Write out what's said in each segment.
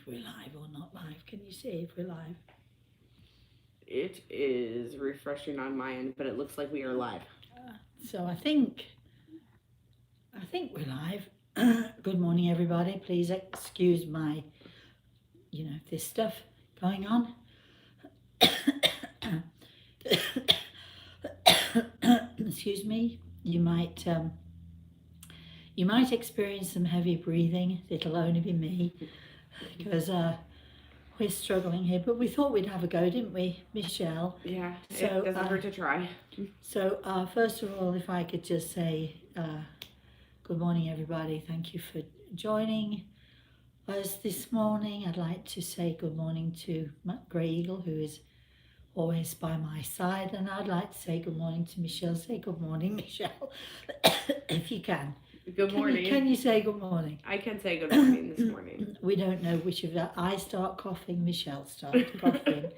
we're live or not live. Can you see if we're live? It is refreshing on my end, but it looks like we are live. So I think we're live. Good morning, everybody. Please excuse my, this stuff going on. Excuse me. You might experience some heavy breathing. It'll only be me because we're struggling here. But we thought we'd have a go, didn't we, Michelle? Yeah, So, it doesn't hurt to try. So first of all, if I could just say good morning, everybody. Thank you for joining us this morning. I'd like to say good morning to Matt Grey Eagle, who is always by my side, and I'd like to say good morning to Michelle. Say good morning, Michelle, if you can. Good morning. Can you say good morning? I can say good morning this morning. We don't know which of that. I start coughing, Michelle starts coughing.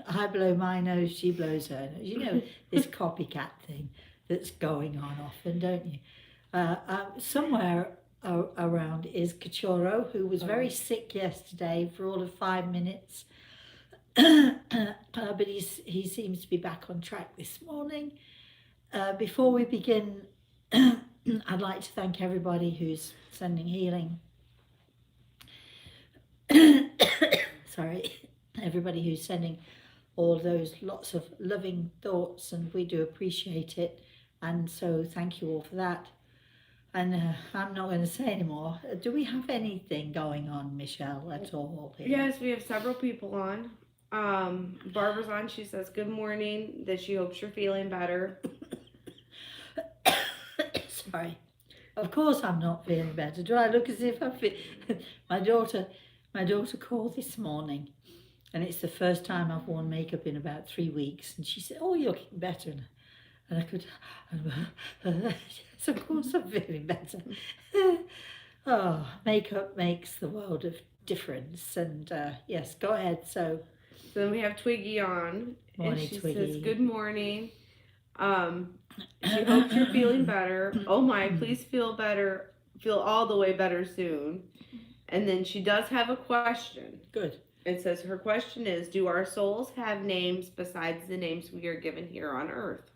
I blow my nose, she blows her nose. You know this copycat thing that's going on often, don't you? Somewhere around is Cachorro, who was very sick yesterday for all of 5 minutes. But he seems to be back on track this morning. Before we begin, I'd like to thank everybody who's sending healing. Sorry, everybody who's sending all those lots of loving thoughts, and we do appreciate it. And so thank you all for that. And I'm not going to say anymore. Do we have anything going on, Michelle, at all here? Yes, we have several people on. Barbara's on. She says good morning, that she hopes you're feeling better. Sorry. Of course I'm not feeling better. Do I look as if I feel... My daughter called this morning, and it's the first time I've worn makeup in about 3 weeks, and she said, "Oh, you're looking better." And I could... Yes, of course I'm feeling better. Oh, makeup makes the world of difference. And yes, go ahead. So then we have Twiggy on. Morning, and she Twiggy. says good morning. She hopes you're feeling better. Oh my, please feel better. Feel all the way better soon. And then she does have a question. Good. It says her question is, do our souls have names besides the names we are given here on earth?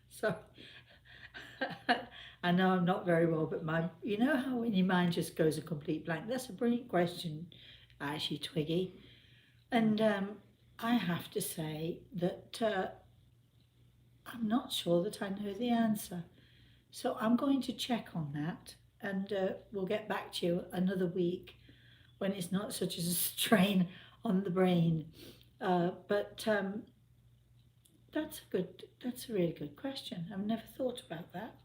So I know I'm not very well, but you know how when your mind just goes a complete blank? That's a brilliant question, actually, Twiggy. And I have to say that I'm not sure that I know the answer. So I'm going to check on that, and we'll get back to you another week when it's not such a strain on the brain. But that's a really good question. I've never thought about that.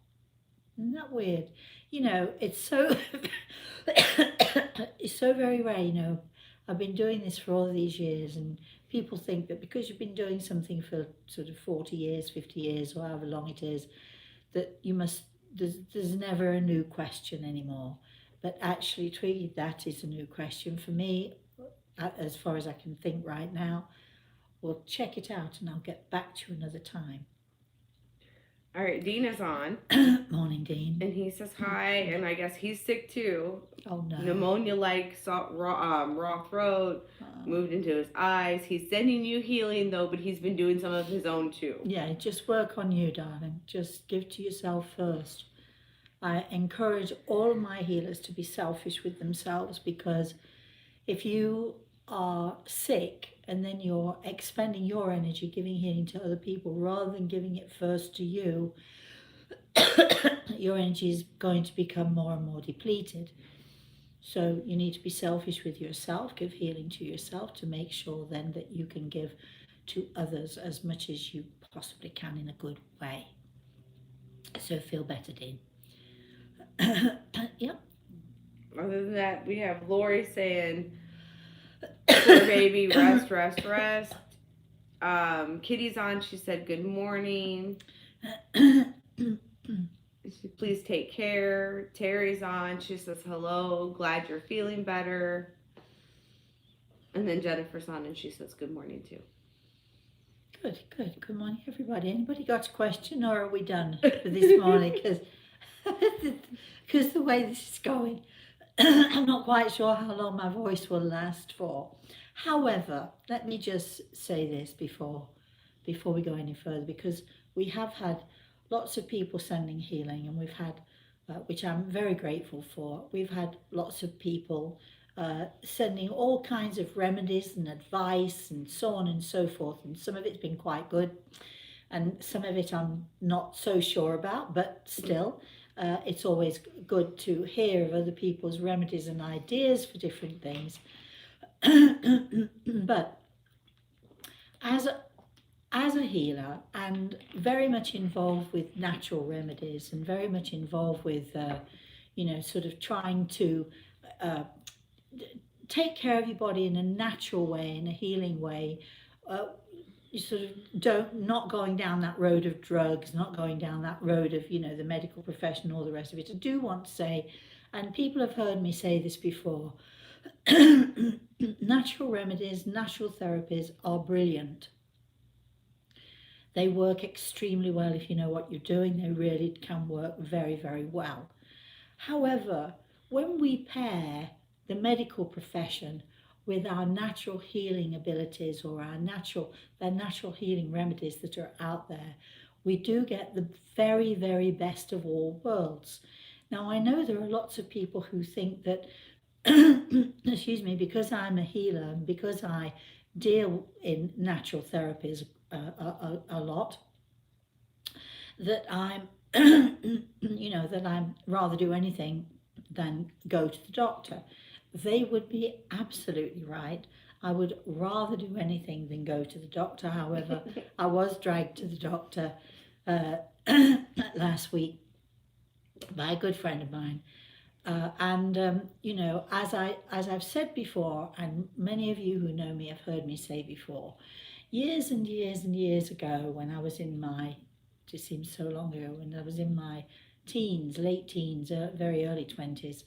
Isn't that weird? You know, it's so it's so very rare. You know, I've been doing this for all these years, and people think that because you've been doing something for sort of 40 years, 50 years, or however long it is, that you must, there's never a new question anymore. But actually, Twiggy, that is a new question for me, as far as I can think right now. We'll check it out, and I'll get back to you another time. All right, Dean is on. Morning, Dean. And he says hi, and I guess he's sick too. Oh no. Pneumonia-like raw throat, moved into his eyes. He's sending you healing though, but he's been doing some of his own too. Yeah, just work on you, darling. Just give to yourself first. I encourage all of my healers to be selfish with themselves, because if you are sick and then you're expending your energy giving healing to other people rather than giving it first to you, your energy is going to become more and more depleted. So you need to be selfish with yourself, give healing to yourself to make sure then that you can give to others as much as you possibly can in a good way. So feel better, Dean. Yep. Other than that, we have Lori saying, poor baby, rest, rest, rest. Kitty's on. She said good morning. Please take care. Terry's on. She says hello. Glad you're feeling better. And then Jennifer's on, and she says good morning too. Good morning, everybody. Anybody got a question, or are we done for this morning? Because the way this is going, I'm not quite sure how long my voice will last for. However, let me just say this before we go any further, because we have had lots of people sending healing, and we've had, which I'm very grateful for, we've had lots of people sending all kinds of remedies and advice and so on and so forth, and some of it's been quite good, and some of it I'm not so sure about, but still, it's always good to hear of other people's remedies and ideas for different things. But as a healer, and very much involved with natural remedies, and very much involved with, sort of trying to take care of your body in a natural way, in a healing way. You sort of not going down that road of drugs, not going down that road of, the medical profession, all the rest of it. I do want to say, and people have heard me say this before, natural remedies, natural therapies are brilliant. They work extremely well if you know what you're doing. They really can work very, very well. However, when we pair the medical profession with our natural healing abilities, or their natural healing remedies that are out there, we do get the very, very best of all worlds. Now, I know there are lots of people who think that, excuse me, because I'm a healer and because I deal in natural therapies a lot, that I'm, that I'm rather do anything than go to the doctor. They would be absolutely right. I would rather do anything than go to the doctor. However, I was dragged to the doctor last week by a good friend of mine. As I've said before, and many of you who know me have heard me say before, years and years and years ago, when I was in my, it seems so long ago, when I was in my teens, late teens, very early 20s,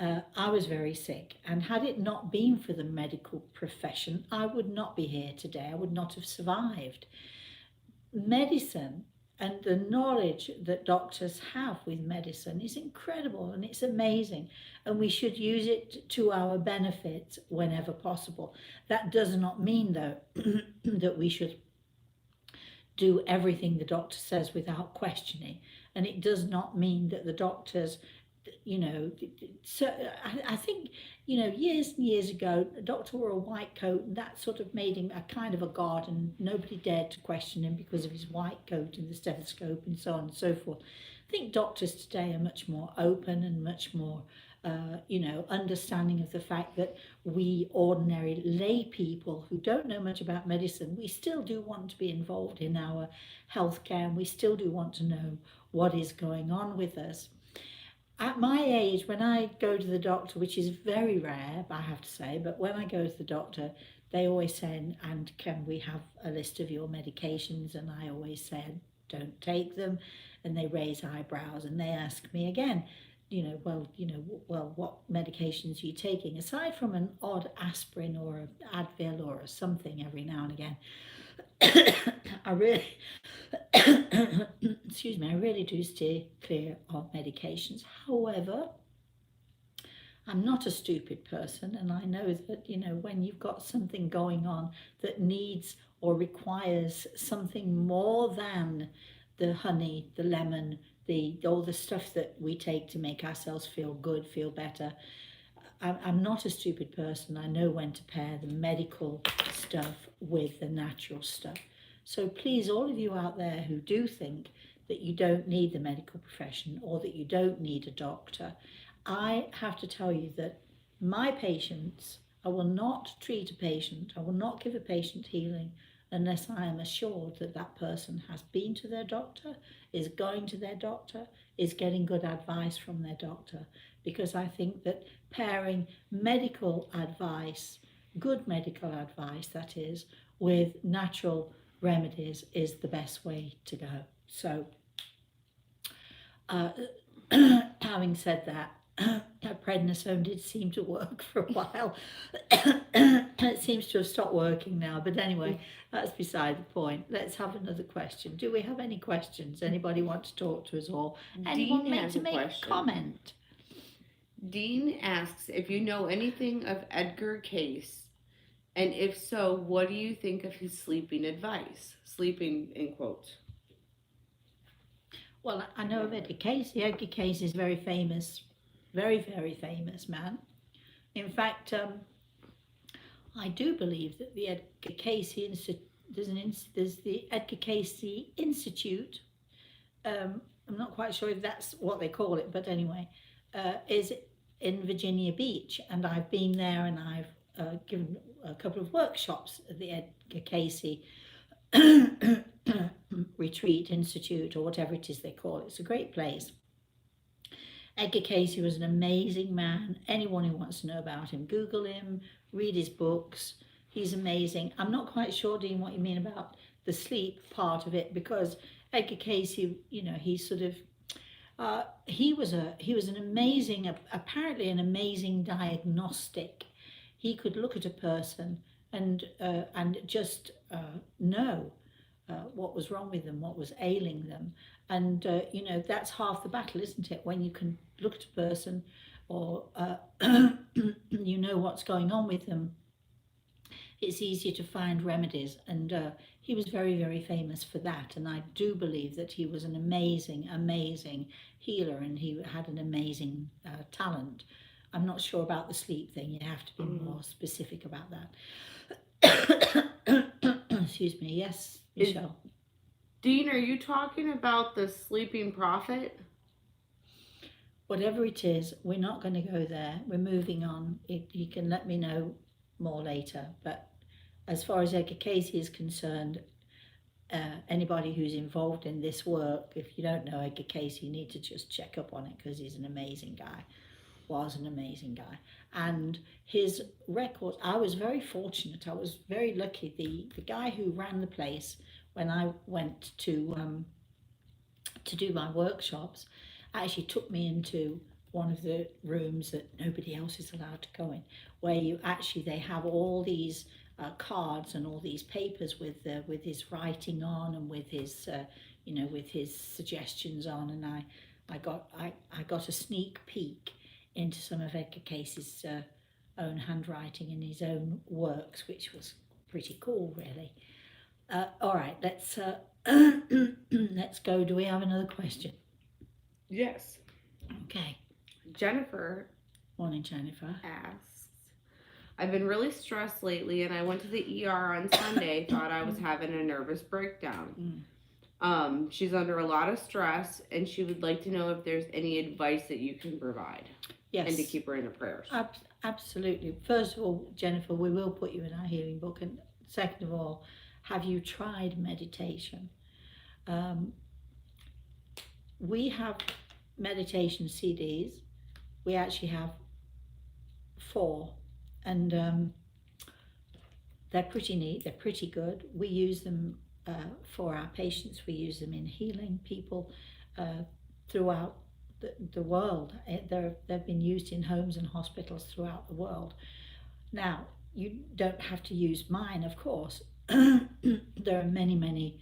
I was very sick, and had it not been for the medical profession, I would not be here today. I would not have survived. Medicine and the knowledge that doctors have with medicine is incredible, and it's amazing, and we should use it to our benefit whenever possible. That does not mean, though, that we should do everything the doctor says without questioning, and it does not mean that the doctors, so I think, years and years ago, a doctor wore a white coat, and that sort of made him a kind of a god, and nobody dared to question him because of his white coat and the stethoscope and so on and so forth. I think doctors today are much more open and much more, understanding of the fact that we ordinary lay people who don't know much about medicine, we still do want to be involved in our healthcare, and we still do want to know what is going on with us. At my age, when I go to the doctor, which is very rare, I have to say, but when I go to the doctor, they always say, and can we have a list of your medications? And I always say, don't take them. And they raise eyebrows, and they ask me again, well, what medications are you taking? Aside from an odd aspirin or an Advil or something every now and again, I really, excuse me, I really do steer clear of medications. However, I'm not a stupid person, and I know that, when you've got something going on that needs or requires something more than the honey, the lemon, all the stuff that we take to make ourselves feel good, feel better, I'm not a stupid person. I know when to pair the medical stuff with the natural stuff. So please, all of you out there who do think that you don't need the medical profession or that you don't need a doctor, I have to tell you that my patients, I will not treat a patient, I will not give a patient healing unless I am assured that that person has been to their doctor, is going to their doctor, is getting good advice from their doctor. Because I think that pairing medical advice, good medical advice that is, with natural remedies is the best way to go. So, having said that, prednisone did seem to work for a while. It seems to have stopped working now, but anyway, that's beside the point. Let's have another question. Do we have any questions? Anybody want to talk to us, or anyone Dean make has to a make a question. comment? Dean asks if you know anything of Edgar Case, and if so, what do you think of his sleeping advice? Sleeping in quotes. Well, I know of Edgar Cayce. Edgar Cayce is very famous, very, very famous man. In fact, I do believe that the Edgar Cayce Institute, there's the Edgar Cayce Institute. I'm not quite sure if that's what they call it, but anyway, is in Virginia Beach, and I've been there, and I've given a couple of workshops at the Edgar Cayce Retreat Institute, or whatever it is they call it. It's a great place. Edgar Cayce was an amazing man. Anyone who wants to know about him, Google him, read his books. He's amazing. I'm not quite sure, Dean, what you mean about the sleep part of it, because Edgar Cayce, he sort of he was an amazing, apparently an amazing diagnostic. He could look at a person and just know what was wrong with them, what was ailing them, and that's half the battle, isn't it? When you can look at a person, or you know what's going on with them, it's easier to find remedies. And he was very, very famous for that. And I do believe that he was an amazing, amazing healer, and he had an amazing talent. I'm not sure about the sleep thing. You have to be more specific about that. Excuse me. Yes, Michelle. Dean, are you talking about the sleeping prophet? Whatever it is, we're not going to go there. We're moving on. You can let me know more later. But as far as Edgar Cayce is concerned, anybody who's involved in this work, if you don't know Edgar Cayce, you need to just check up on it, because he's an amazing guy. Was an amazing guy. And his record, I was very fortunate. I was very lucky. The guy who ran the place, when I went to do my workshops, actually took me into one of the rooms that nobody else is allowed to go in, where they have all these cards and all these papers with his writing on, and with his with his suggestions on. And I got a sneak peek into some of Edgar Cayce's own handwriting and his own works, which was pretty cool, really. All right, let's let's go. Do we have another question? Yes. Okay. Jennifer. Morning, Jennifer. Asks, I've been really stressed lately, and I went to the ER on Sunday, thought I was having a nervous breakdown. She's under a lot of stress, and she would like to know if there's any advice that you can provide. Yes. And to keep her in her prayers. Absolutely. First of all, Jennifer, we will put you in our healing book. And second of all, have you tried meditation? We have meditation CDs. We actually have 4, and they're pretty neat. They're pretty good. We use them for our patients. We use them in healing people throughout the world. They've been used in homes and hospitals throughout the world. Now, you don't have to use mine, of course. There are many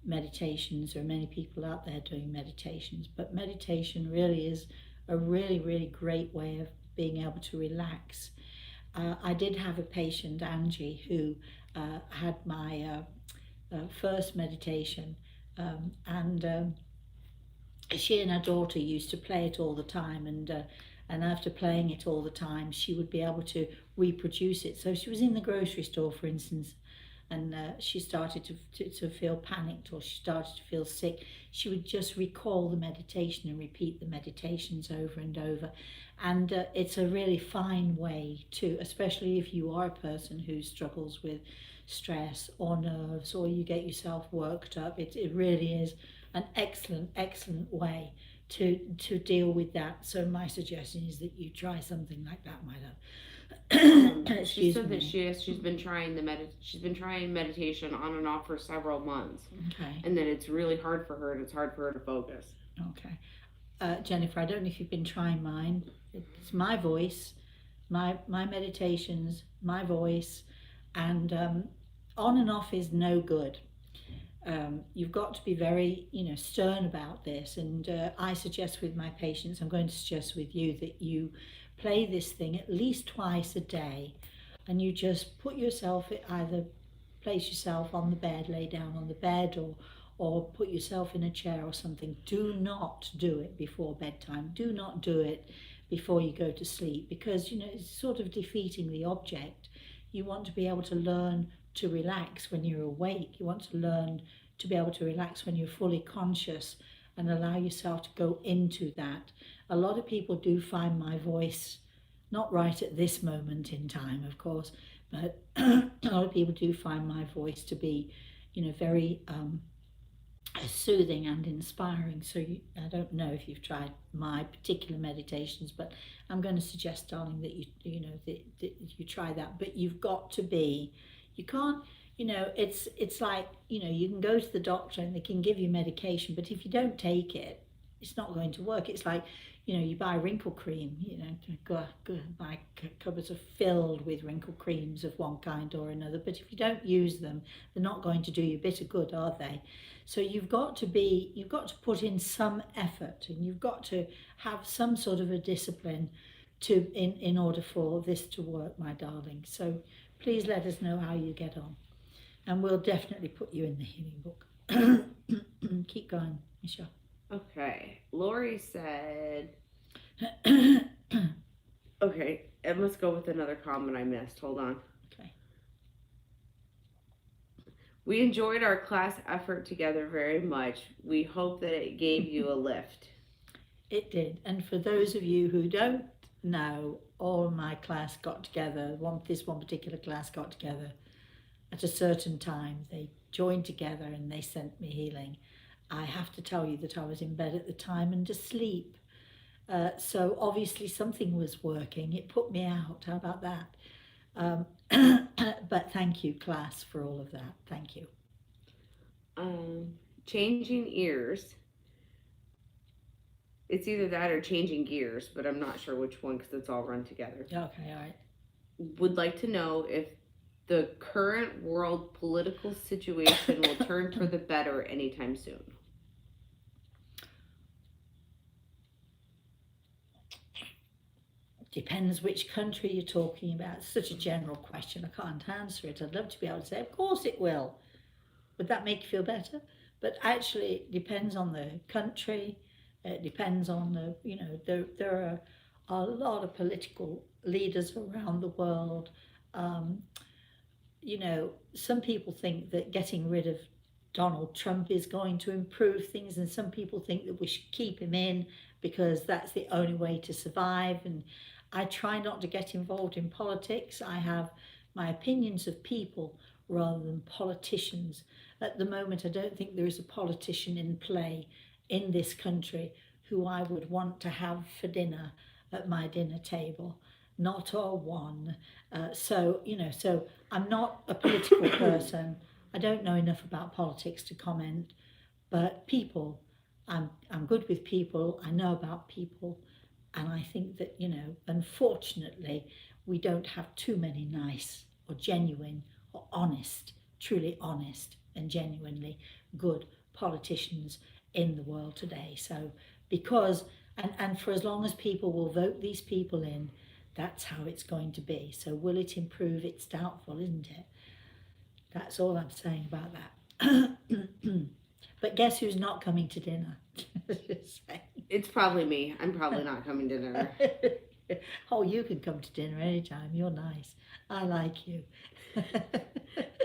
meditations. There are many people out there doing meditations, but meditation really is a really great way of being able to relax. I did have a patient, Angie, who had my first meditation, and she and her daughter used to play it all the time, and after playing it all the time, she would be able to reproduce it. So she was in the grocery store, for instance, and she started to feel panicked, or she started to feel sick. She would just recall the meditation and repeat the meditations over and over. And it's a really fine way to, especially if you are a person who struggles with stress or nerves, or you get yourself worked up, it really is an excellent way to deal with that. So my suggestion is that you try something like that, my love. She said that she's been trying meditation on and off for several months. Okay. And that it's really hard for her, and it's hard for her to focus. Okay. Jennifer, I don't know if you've been trying mine. It's my voice, my meditations, my voice, and on and off is no good. You've got to be very, stern about this. And I suggest with my patients, I'm going to suggest with you that you play this thing at least twice a day, and you just put yourself, either place yourself on the bed, lay down on the bed, or put yourself in a chair or something. Do not do it before bedtime. Do not do it before you go to sleep, because it's sort of defeating the object. You want to be able to learn to relax when you're awake. You want to learn to be able to relax when you're fully conscious and allow yourself to go into that. A lot of people do find my voice, not right at this moment in time, of course, but a lot of people do find my voice to be, very soothing and inspiring. So I don't know if you've tried my particular meditations, but I'm going to suggest, darling, that that you try that. But you've got to be, you can't, it's like, you can go to the doctor and they can give you medication, but if you don't take it, it's not going to work. It's like, you buy wrinkle cream, my cupboards are filled with wrinkle creams of one kind or another, but if you don't use them, they're not going to do you a bit of good, are they? So you've got to put in some effort, and you've got to have some sort of a discipline in order for this to work, my darling. So please let us know how you get on, and we'll definitely put you in the healing book. Keep going, Michelle. Okay. Lori said, okay, I must go with another comment I missed. Hold on. Okay. We enjoyed our class effort together very much. We hope that it gave you a lift. It did. And for those of you who don't know, all my class got together, this one particular class got together at a certain time. They joined together and they sent me healing. I have to tell you that I was in bed at the time and asleep. So obviously something was working. It put me out. How about that? But thank you, class, for all of that. Thank you. Changing ears. It's either that or changing gears, but I'm not sure which one because it's all run together. Okay, all right. Would like to know if the current world political situation will turn for the better anytime soon. Depends which country you're talking about. It's such a general question. I can't answer it. I'd love to be able to say, of course it will. Would that make you feel better? But actually, it depends on the country. It depends on there are a lot of political leaders around the world. Some people think that getting rid of Donald Trump is going to improve things, and some people think that we should keep him in because that's the only way to survive. And I try not to get involved in politics. I have my opinions of people rather than politicians. At the moment, I don't think there is a politician in play in this country who I would want to have for dinner at my dinner table. Not a one. So I'm not a political person. I don't know enough about politics to comment, but people, I'm good with people. I know about people, and I think that unfortunately, we don't have too many nice or genuine or honest, truly honest and genuinely good politicians in the world today. So because and for as long as people will vote these people in, that's how it's going to be. So will it improve? It's doubtful, isn't it? That's all I'm saying about that. But guess who's not coming to dinner? It's probably me. I'm probably not coming to dinner. Oh, you can come to dinner anytime. You're nice. I like you.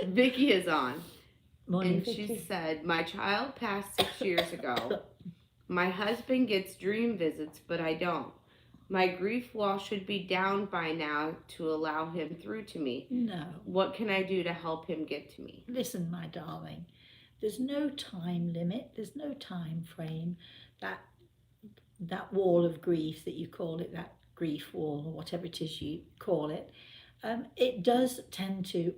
Vicky is on. Morning, and Vicky. She said, my child passed 6 years ago. My husband gets dream visits, but I don't. My grief wall should be down by now to allow him through to me. No. What can I do to help him get to me? Listen, my darling, there's no time limit. There's no time frame. That wall of grief that you call it, that grief wall or whatever it is you call it, it does tend to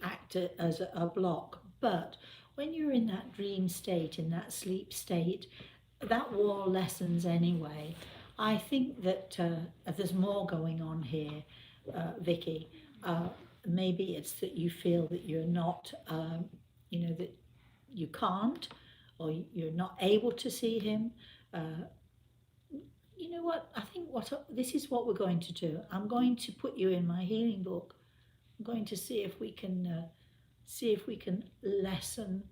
act as a block. But when you're in that dream state, in that sleep state, that wall lessens anyway. I think that there's more going on here, Vicky. Maybe it's that you feel that you're not, that you can't, or you're not able to see him. Uh, you know what? I think this is what we're going to do. I'm going to put you in my healing book. I'm going to see if we can lessen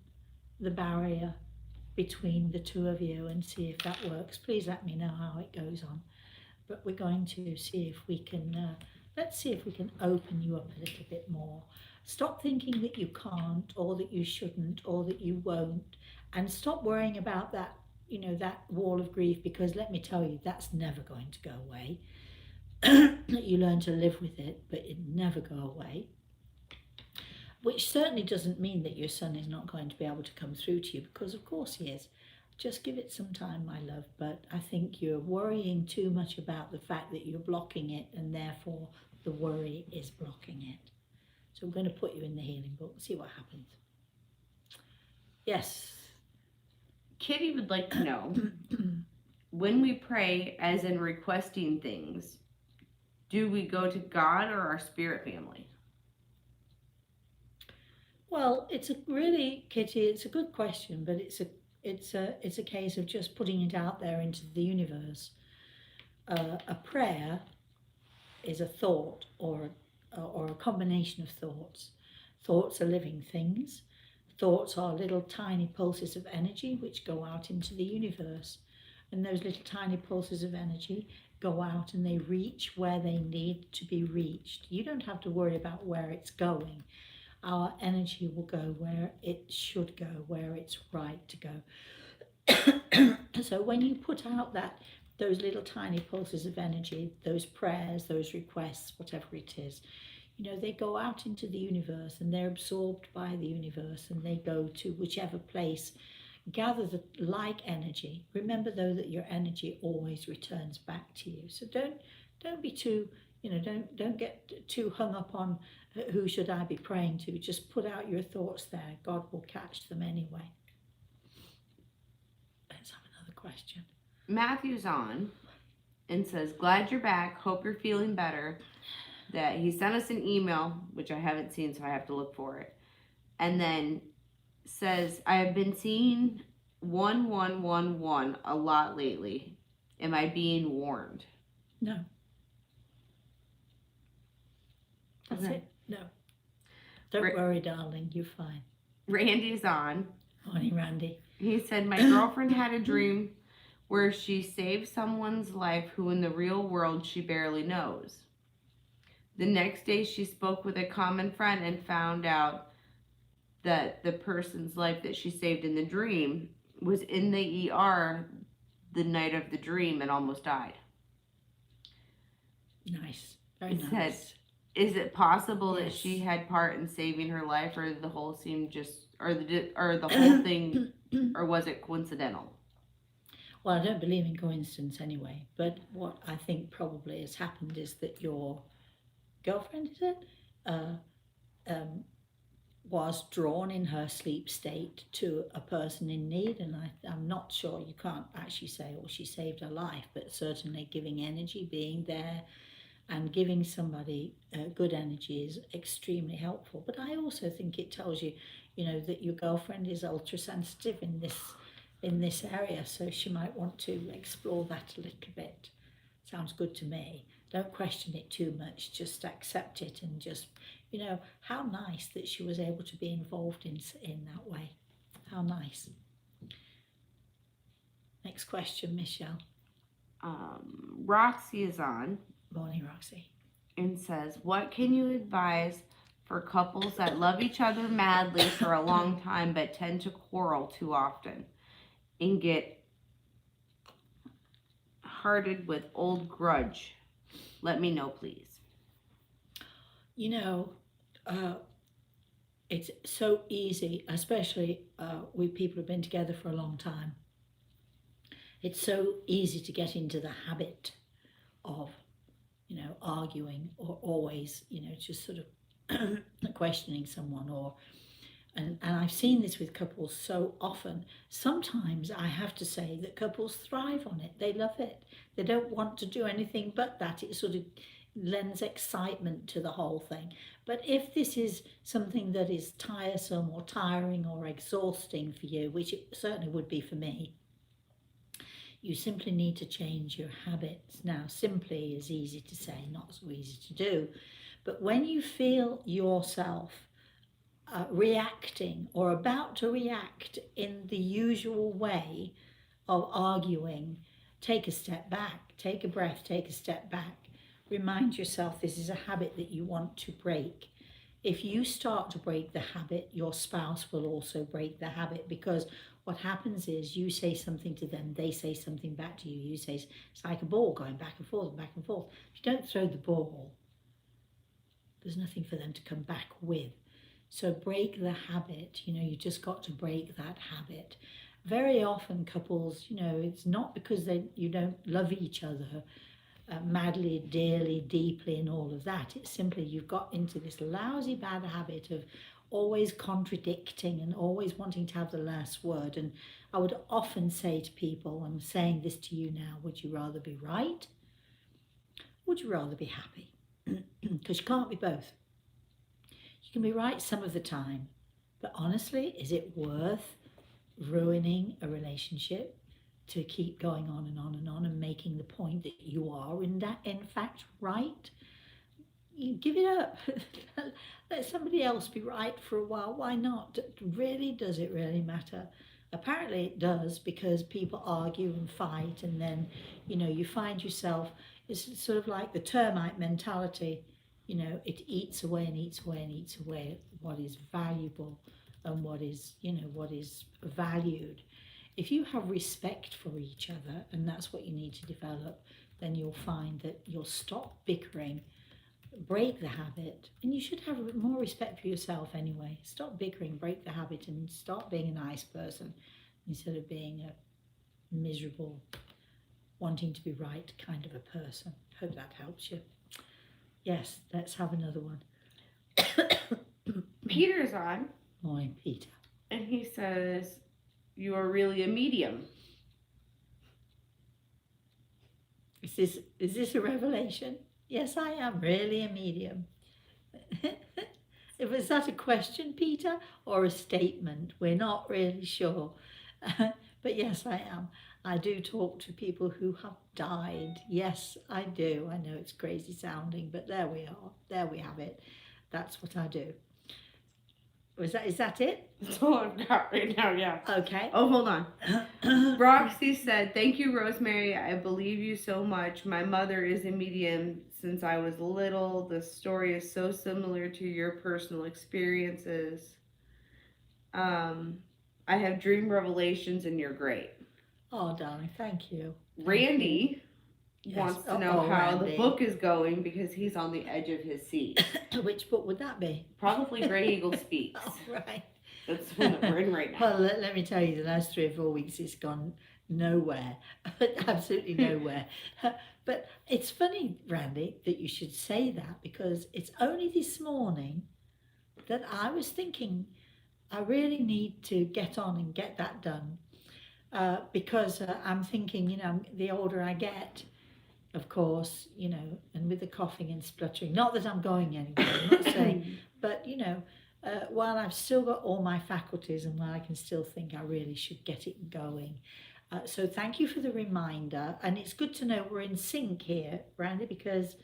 the barrier between the two of you and see if that works. Please let me know how it goes on. But we're going to see if we can, let's see if we can open you up a little bit more. Stop thinking that you can't, or that you shouldn't, or that you won't, and stop worrying about that, that wall of grief, because let me tell you, that's never going to go away. You learn to live with it, but it never go away. Which certainly doesn't mean that your son is not going to be able to come through to you, because of course he is. Just give it some time, my love. But I think you're worrying too much about the fact that you're blocking it, and therefore the worry is blocking it. So I'm going to put you in the healing book and see what happens. Yes. Kitty would like to know, when we pray, as in requesting things, do we go to God or our spirit family? Well, Kitty, it's a good question, but it's a case of just putting it out there into the universe. A prayer is a thought, or a combination of thoughts. Thoughts are living things. Thoughts are little tiny pulses of energy which go out into the universe. And those little tiny pulses of energy go out and they reach where they need to be reached. You don't have to worry about where it's going. Our energy will go where it should go, where it's right to go. So when you put out those little tiny pulses of energy, those prayers, those requests, whatever it is, they go out into the universe and they're absorbed by the universe, and they go to whichever place, gather the like energy. Remember though that your energy always returns back to you. So don't be too, don't get too hung up on who should I be praying to. Just put out your thoughts there. God will catch them anyway. Let's have another question. Matthew's on and says, glad you're back. Hope you're feeling better. That he sent us an email, which I haven't seen, so I have to look for it. And then says, I have been seeing 1111 a lot lately. Am I being warned? No. That's it. No. Don't worry, darling. You're fine. Randy's on. Morning, Randy. He said, my girlfriend had a dream where she saved someone's life who in the real world she barely knows. The next day she spoke with a common friend and found out that the person's life that she saved in the dream was in the ER the night of the dream and almost died. Nice. Very nice. Said, is it possible that she had part in saving her life, or the whole seemed just, or the whole thing, or was it coincidental? Well, I don't believe in coincidence anyway, but what I think probably has happened is that your girlfriend, is it, was drawn in her sleep state to a person in need, and I'm not sure, you can't actually say, oh, she saved her life, but certainly giving energy, being there, and giving somebody good energy is extremely helpful. But I also think it tells you, that your girlfriend is ultra sensitive in this area, so she might want to explore that a little bit. Sounds good to me. Don't question it too much. Just accept it, and just, how nice that she was able to be involved in that way. How nice. Next question, Michelle. Roxy is on. Morning, Roxy. And says, what can you advise for couples that love each other madly for a long time but tend to quarrel too often and get hearted with old grudge? Let me know, please. It's so easy, especially with people who've been together for a long time. It's so easy to get into the habit of, arguing, or always, just sort of questioning someone, or And I've seen this with couples so often. Sometimes I have to say that couples thrive on it. They love it. They don't want to do anything but that. It sort of lends excitement to the whole thing. But if this is something that is tiresome or tiring or exhausting for you, which it certainly would be for me, you simply need to change your habits. Now, simply is easy to say, not so easy to do. But when you feel yourself reacting or about to react in the usual way of arguing, take a step back, take a breath, take a step back. Remind yourself this is a habit that you want to break. If you start to break the habit, your spouse will also break the habit, because what happens is you say something to them, they say something back to you. You say it's like a ball going back and forth and back and forth. If you don't throw the ball, there's nothing for them to come back with. So break the habit, you just got to break that habit. Very often couples, it's not because you don't love each other madly, dearly, deeply and all of that. It's simply you've got into this lousy bad habit of always contradicting and always wanting to have the last word. And I would often say to people, I'm saying this to you now, would you rather be right? Would you rather be happy? Because you can't be both. You can be right some of the time, but honestly, is it worth ruining a relationship to keep going on and on and on and making the point that you are in fact right? You give it up. Let somebody else be right for a while. Why not? Really, does it really matter? Apparently it does, because people argue and fight, and then you find yourself, it's sort of like the termite mentality. It eats away and eats away and eats away at what is valuable and what is valued. If you have respect for each other, and that's what you need to develop, then you'll find that you'll stop bickering, break the habit, and you should have more respect for yourself anyway. Stop bickering, break the habit, and start being a nice person instead of being a miserable, wanting to be right kind of a person. Hope that helps you. Yes, let's have another one. Peter's on. Morning, Peter. And he says, you are really a medium. Is this a revelation? Yes, I am really a medium. Was that a question, Peter, or a statement? We're not really sure. But yes, I am. I do talk to people who have died. Yes, I do. I know it's crazy sounding, but there we are. There we have it. That's what I do. Is that it? That's all I've got right now, yeah. Okay. Oh, hold on. Roxy said, thank you, Rosemary. I believe you so much. My mother is a medium since I was little. The story is so similar to your personal experiences. I have dream revelations and you're great. Oh, darling, thank you. Randy wants to know how Randy. the book is going because he's on the edge of his seat. Which book would that be? Probably Grey Eagle Speaks. Oh, right. That's the one that we're in right now. Well, let me tell you, the last 3 or 4 weeks it's gone nowhere. Absolutely nowhere. But it's funny, Randy, that you should say that, because it's only this morning that I was thinking I really need to get on and get that done. Because I'm thinking, the older I get, of course, and with the coughing and spluttering, not that I'm going anywhere, I'm not saying, but, while I've still got all my faculties and while I can still think, I really should get it going. So thank you for the reminder. And it's good to know we're in sync here, Randy, because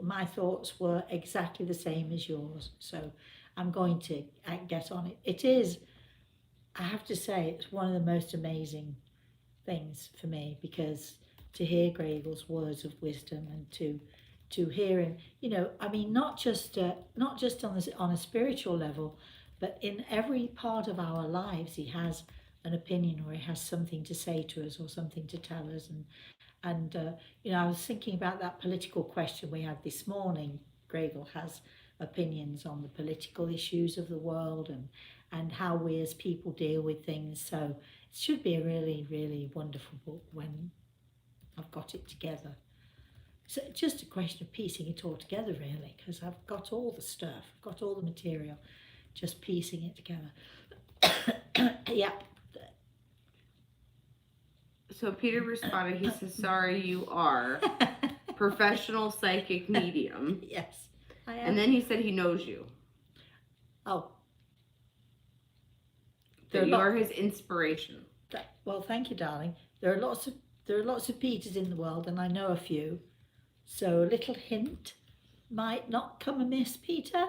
my thoughts were exactly the same as yours. So I'm going to get on it. It is, I have to say, it's one of the most amazing things for me, because to hear Grey Eagle's words of wisdom and to hear him, not just on a spiritual level, but in every part of our lives, he has an opinion, or he has something to say to us or something to tell us. And I was thinking about that political question we had this morning. Grey Eagle has opinions on the political issues of the world and how we as people deal with things. So it should be a really, really wonderful book when I've got it together. So it's just a question of piecing it all together, really, because I've got all the stuff, I've got all the material. just piecing it together. Yeah. So Peter responded, he says, sorry, you are professional psychic medium. Yes, I am. And then he said he knows you. Oh. That you are his inspiration. Well, thank you, darling. There are lots of Peters in the world, and I know a few. So a little hint might not come amiss, Peter.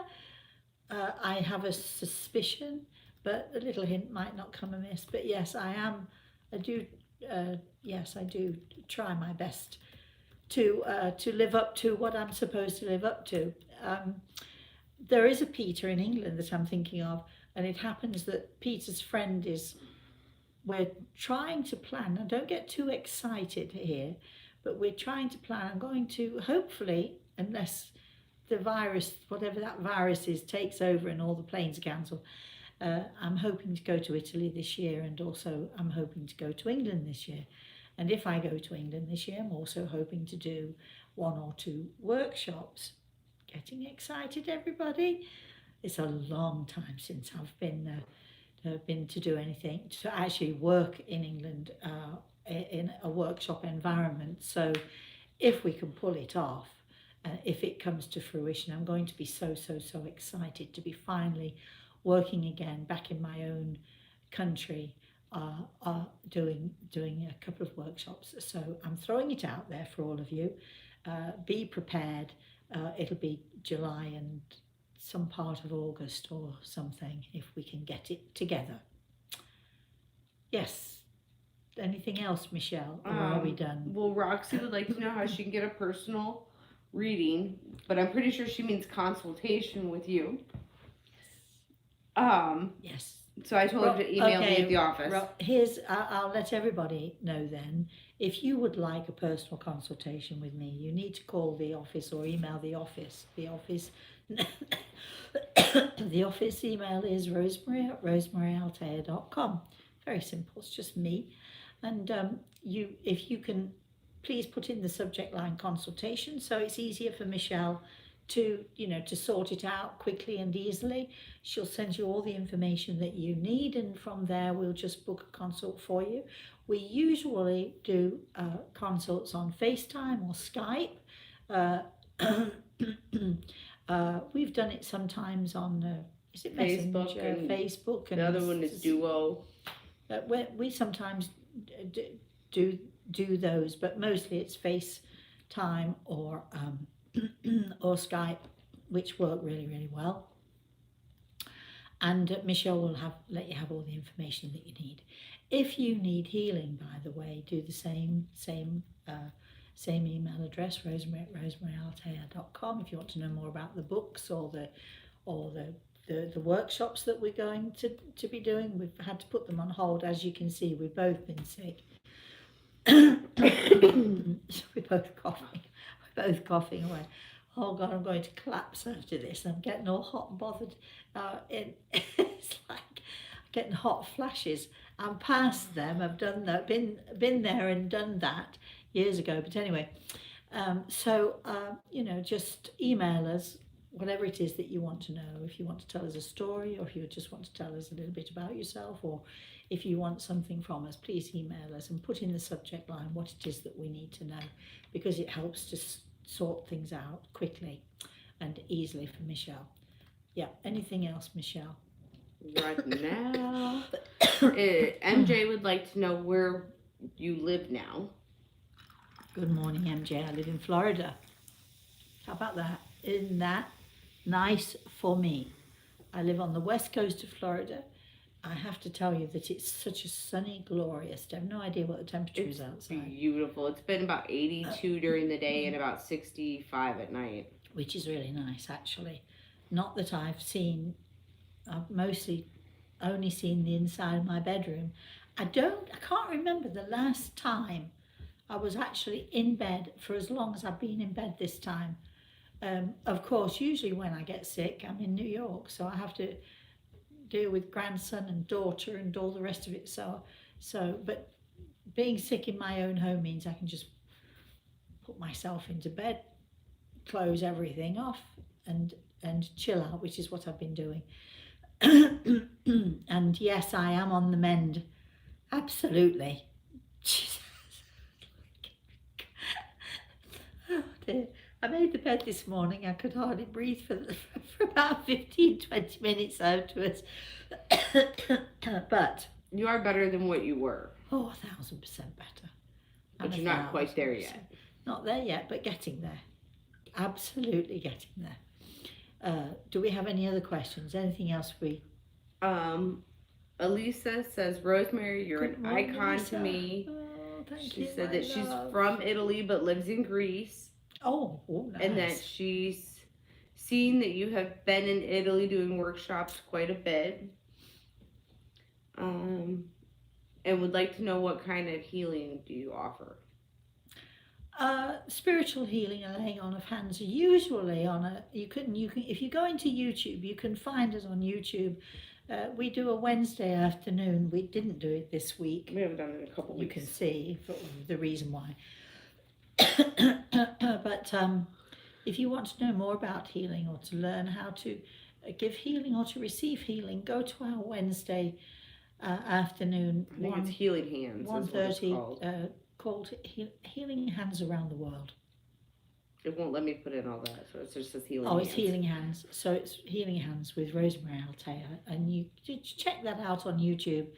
I have a suspicion, but a little hint might not come amiss. But yes, I am. I do. Yes, I do try my best to live up to what I'm supposed to live up to. There is a Peter in England that I'm thinking of, and it happens that Peter's friend is. We're trying to plan. Now, don't get too excited here, but we're trying to plan. I'm going to hopefully, unless the virus, whatever that virus is, takes over and all the planes are cancelled. I'm hoping to go to Italy this year, and also I'm hoping to go to England this year. And if I go to England this year, I'm also hoping to do 1 or 2 workshops. Getting excited, everybody? It's a long time since I've been to do anything, to actually work in England in a workshop environment. So if we can pull it off, if it comes to fruition, I'm going to be so excited to be finally working again back in my own country, doing a couple of workshops. So I'm throwing it out there for all of you. Be prepared. It'll be July and some part of August or something, if we can get it together. Yes. Anything else, Michelle? Or are we done? Well, Roxy would like to know how she can get a personal reading, but I'm pretty sure she means consultation with you. Yes. So I told her to email me at the office. I'll let everybody know then. If you would like a personal consultation with me, you need to call the office or email the office. The office the office email is rosemary@rosemaryaltea.com. Very simple. It's just me. And if you can please put in the subject line consultation, so it's easier for Michelle to sort it out quickly and easily. She'll send you all the information that you need, and from there we'll just book a consult for you. We usually do consults on FaceTime or Skype. We've done it sometimes on is it Messenger, Facebook, and the other one is Duo. We sometimes do those, but mostly it's FaceTime or Skype, which work really well. And Michelle will let you have all the information that you need. If you need healing, by the way, do the same email address, rosemary@rosemaryaltea.com, if you want to know more about the books or the workshops that we're going to be doing. We've had to put them on hold. As you can see, we've both been sick. So we're both coughing away. Oh God, I'm going to collapse after this. I'm getting all hot and bothered. It's like getting hot flashes. I'm past them. I've done that, been there and done that years ago. But anyway, just email us whatever it is that you want to know. If you want to tell us a story, or if you just want to tell us a little bit about yourself, or if you want something from us, please email us and put in the subject line what it is that we need to know, because it helps to sort things out quickly and easily for Michelle. Yeah, anything else, Michelle? Right now, MJ would like to know where you live now. Good morning, MJ. I live in Florida. How about that? Isn't that nice for me? I live on the west coast of Florida. I have to tell you that it's such a sunny, glorious day. I have no idea what the temperature is outside. It's beautiful. It's been about 82 during the day and about 65 at night. Which is really nice, actually. Not that I've mostly only seen the inside of my bedroom. I can't remember the last time I was actually in bed for as long as I've been in bed this time. Of course, usually when I get sick, I'm in New York, so I have to deal with grandson and daughter and all the rest of it. But being sick in my own home means I can just put myself into bed, close everything off, and chill out, which is what I've been doing. And yes, I am on the mend. Absolutely. Jesus. Oh dear. I made the bed this morning. I could hardly breathe for about 15, 20 minutes afterwards. But You are better than what you were. oh, 1,000% better. But And you're not quite there 1,000%. yet. Not there yet, but getting there. Absolutely getting there. Do we have any other questions? Anything else we... Elisa says, Rosemary, you're Good an morning, icon Lisa. to me. Oh, thank She you, said my that she's love. from Italy but lives in Greece. Oh, nice. And that she's seen that you have been in Italy doing workshops quite a bit. And would like to know what kind of healing do you offer? Spiritual healing and laying on of hands are usually on a... You can if you go into YouTube, you can find us on YouTube. We do a Wednesday afternoon. We didn't do it this week. We haven't done it in a couple You weeks. can see the reason why. But if you want to know more about healing or to learn how to give healing or to receive healing, go to our Wednesday afternoon. I think it's Healing Hands. 1:30, called Healing Hands Around the World. It won't let me put in all that, so it just says Healing Oh, Hands. it's Healing Hands. So it's Healing Hands with Rosemary Altea, and you check that out on YouTube.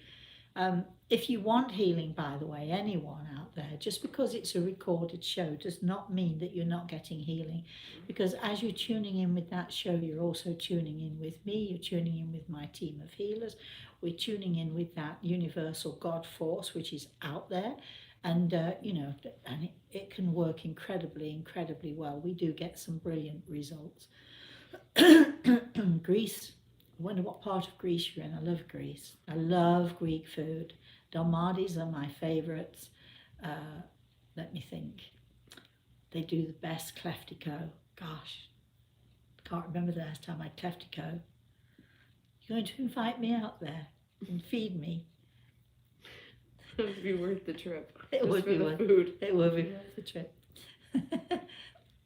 If you want healing, by the way, anyone out there, just because it's a recorded show does not mean that you're not getting healing. Because as you're tuning in with that show, you're also tuning in with me, you're tuning in with my team of healers, we're tuning in with that universal God force, which is out there. And, and it can work incredibly, incredibly well. We do get some brilliant results. Greece. I wonder what part of Greece you're in. I love Greece. I love Greek food. Dalmadis are my favourites. Let me think. They do the best kleftiko. Gosh, can't remember the last time I had kleftiko. You're going to invite me out there and feed me? It would be worth the trip. It would be worth food. It would be worth the trip.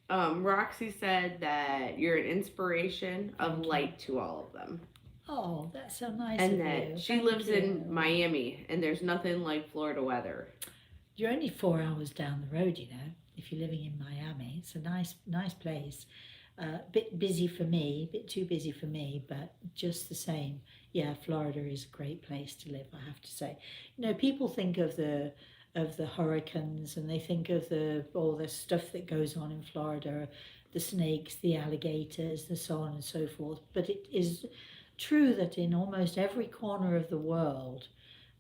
Roxy said that you're an inspiration of light to all of them. Oh, that's so nice and of you. that she Thank lives you. in Miami, and there's nothing like Florida weather. You're only 4 hours down the road, if you're living in Miami. It's a nice place. Bit busy for me, a bit too busy for me, but just the same. Yeah, Florida is a great place to live, I have to say. People think of the hurricanes, and they think of all the stuff that goes on in Florida, the snakes, the alligators, the so on and so forth. But it is true that in almost every corner of the world,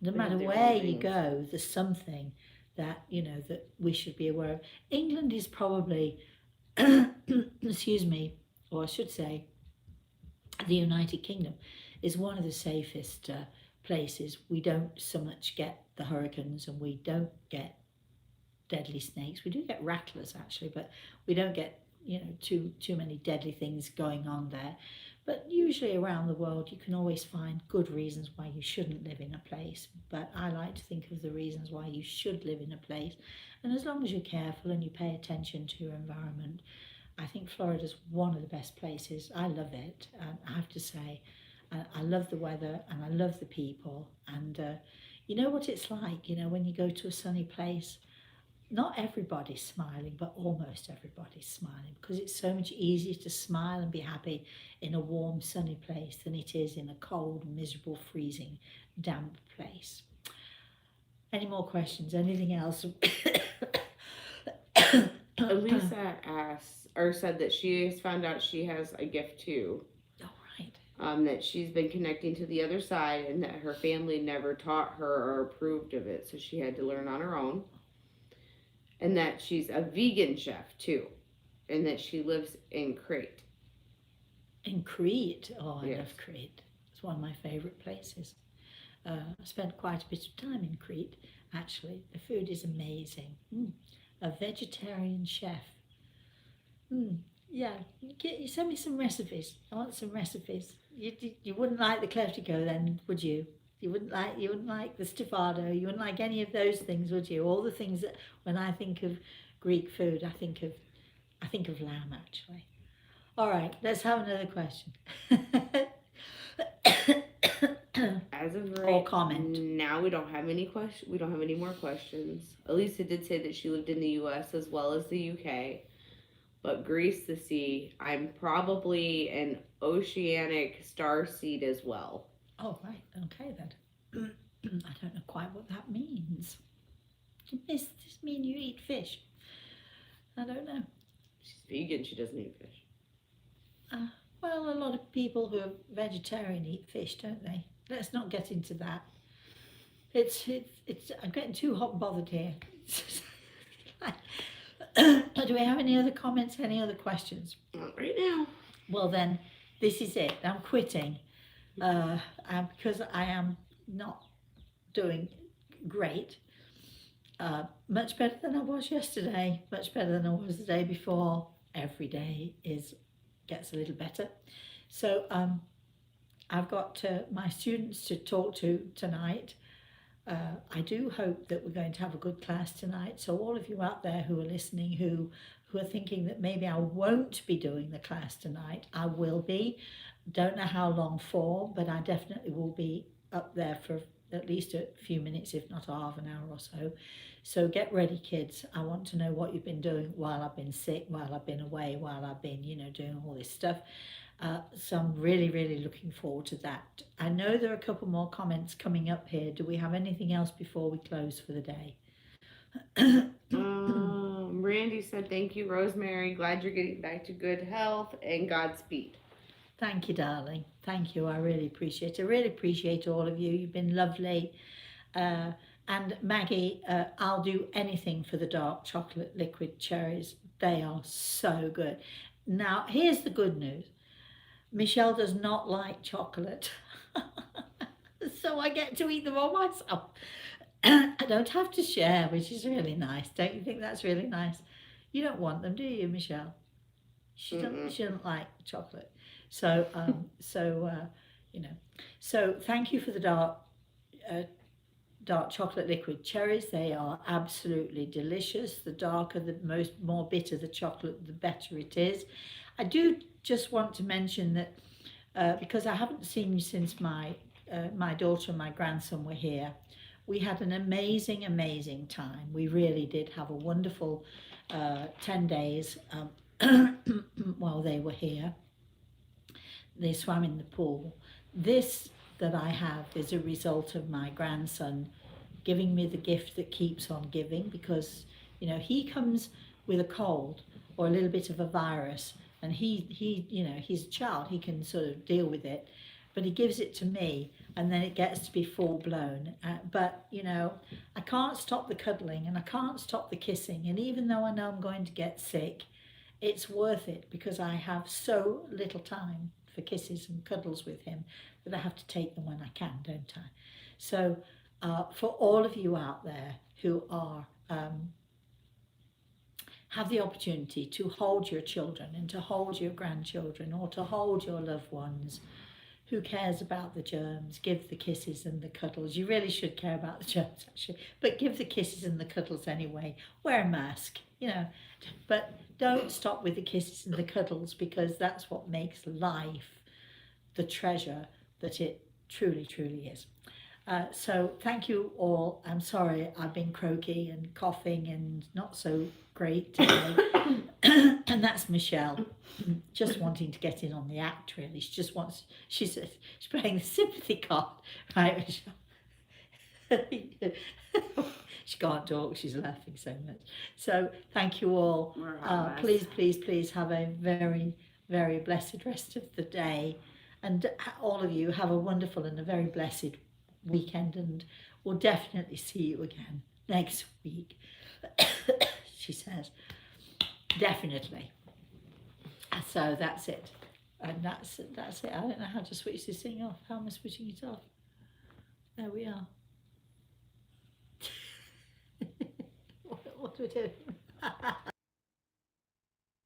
no matter where you go, there's something that that we should be aware of. England is probably excuse me, or I should say the United Kingdom is one of the safest places. We don't so much get the hurricanes, and we don't get deadly snakes. We do get rattlers actually, but we don't get too many deadly things going on there. But usually around the world you can always find good reasons why you shouldn't live in a place. But I like to think of the reasons why you should live in a place, and as long as you're careful and you pay attention to your environment, I think Florida's one of the best places. I love it, and I have to say I love the weather and I love the people. And you know what it's like, when you go to a sunny place, not everybody's smiling, but almost everybody's smiling, because it's so much easier to smile and be happy in a warm, sunny place than it is in a cold, miserable, freezing, damp place. Any more questions? Anything else? Elisa asked, or said that she has found out she has a gift too. Oh, right. That she's been connecting to the other side, and that her family never taught her or approved of it, so she had to learn on her own. And that she's a vegan chef too, and that she lives in Crete. In Crete? Oh, I Yes. love Crete. It's one of my favourite places. I spent quite a bit of time in Crete, actually. The food is amazing. A vegetarian chef. Yeah, you send me some recipes. I want some recipes. You wouldn't like the kleftiko then, would you? You wouldn't like the stifado. You wouldn't like any of those things, would you? All the things that when I think of Greek food, I think of lamb actually. All right, let's have another question. As of Or right comment. now, we don't have any question. We don't have any more questions. Elisa did say that she lived in the U.S. as well as the U.K., but Greece, the sea. I'm probably an oceanic star seed as well. Oh, right. Okay, then. I don't know quite what that means. Does this mean you eat fish? I don't know. She's vegan. She doesn't eat fish. Well, a lot of people who are vegetarian eat fish, don't they? Let's not get into that. It's. I'm getting too hot and bothered here. Do we have any other comments? Any other questions? Not right now. Well, then, this is it. I'm quitting because I am not doing great. Much better than I was yesterday. Much better than I was the day before. Every day gets a little better. So I've got my students to talk to tonight. I do hope that we're going to have a good class tonight. So all of you out there who are listening, who are thinking that maybe I won't be doing the class tonight, I will be. Don't know how long for, but I definitely will be up there for at least a few minutes, if not half an hour or so. So get ready, kids. I want to know what you've been doing while I've been sick, while I've been away, while I've been, doing all this stuff. So I'm really, really looking forward to that. I know there are a couple more comments coming up here. Do we have anything else before we close for the day? Randy said, thank you, Rosemary. Glad you're getting back to good health and Godspeed. Thank you, darling. Thank you. I really appreciate it. I really appreciate all of you. You've been lovely. And Maggie, I'll do anything for the dark chocolate liquid cherries. They are so good. Now, here's the good news. Michelle does not like chocolate. So I get to eat them all myself. I don't have to share, which is really nice. Don't you think that's really nice? You don't want them, do you, Michelle? She doesn't like chocolate. So, So thank you for the dark chocolate liquid cherries. They are absolutely delicious. The darker, more bitter the chocolate, the better it is. I do just want to mention that because I haven't seen you since my daughter and my grandson were here, we had an amazing time. We really did have a wonderful 10 days while they were here. They swam in the pool. This that I have is a result of my grandson giving me the gift that keeps on giving, because he comes with a cold or a little bit of a virus, and he's a child, he can sort of deal with it, but he gives it to me, and then it gets to be full blown. But I can't stop the cuddling and I can't stop the kissing, and even though I know I'm going to get sick, it's worth it because I have so little time for kisses and cuddles with him that I have to take them when I can, don't I? So for all of you out there who are have the opportunity to hold your children and to hold your grandchildren or to hold your loved ones, who cares about the germs? Give the kisses and the cuddles. You really should care about the germs, actually, but give the kisses and the cuddles anyway. Wear a mask, but don't stop with the kisses and the cuddles, because that's what makes life the treasure that it truly, truly is. So thank you all. I'm sorry I've been croaky and coughing and not so great today. And that's Michelle, just wanting to get in on the act, really. She's playing the sympathy card, right, Michelle? She can't talk, she's laughing so much. So thank you all. Please have a very, very blessed rest of the day. And all of you have a wonderful and a very blessed weekend, and we'll definitely see you again next week. She says, definitely. So that's it. And that's it. I don't know how to switch this thing off. How am I switching it off? There we are. What do we do?